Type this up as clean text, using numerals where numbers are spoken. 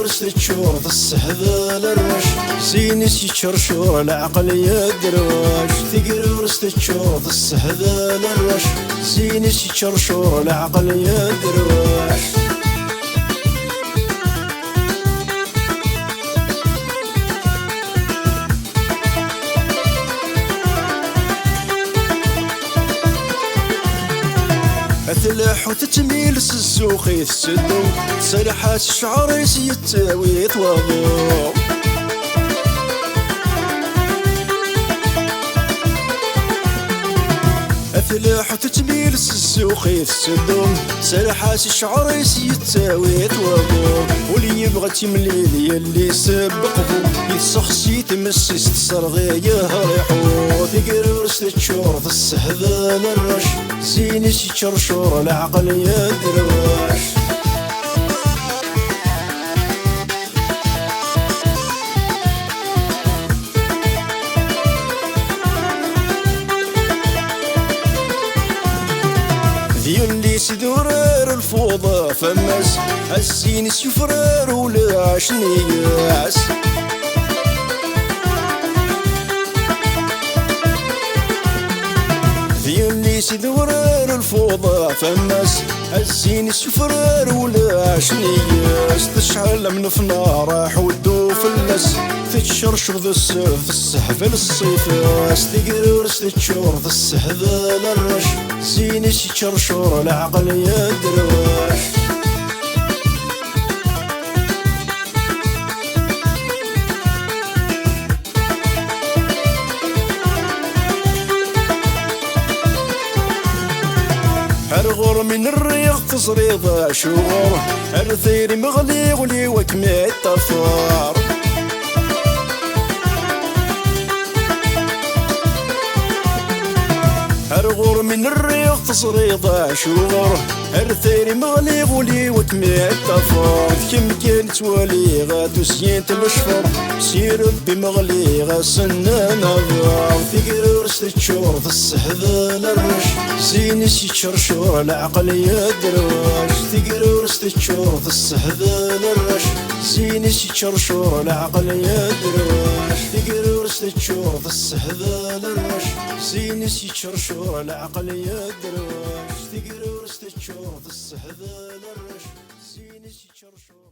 ورث تشور السهذا للرش زينس يتشرشور العقل يا دروش تقري ورث تشور السهذا للرش زينس يتشرشور العقل يا دروش أثلح وتتميل السوق يتسدو سرحات الشعر يتاوي يتوضو أثلح وتتميل السوق يتسدو سرحات الشعر يتاوي يتوضو واللي يبغى تمليل يلي سبقه يتسخسي تمسس تصرغي يهريحو تقري ورث تشور السهذا للرش زينس يتشرشور العقل يا دروش يلي سدورر الفوضى فمس الزينس يفرر ولا عشنياس يلي سدورر الفوضى فمس الزينس يفرر ولا عشنياس تشعل من فنار حودو فلس تتشرشر ذا السيف السحب للصيفاس تقري ورث تشور ذا السهذا للرش زينس يتشرشور العقل يا دروش هرغر من الريق تصريض شغور هرثيري مغلي ولي وكمي الطفار هرغر من الريق تصريض شغور هرثيري مغلي ولي وكمي الطفار كم كانت ولي غادو سينت الشفر سير بمغلي غاسنا نظار تقري ورث تشور السهذا للرش زينس يتشرشور العقل يا دروش تقري ورث تشور السهذا للرش زينس يتشرشور العقل يا دروش تقري ورث تشور السهذا للرش زينس يتشرشور العقل يا دروش تقري ورث تشور السهذا للرش زينس يتشرشور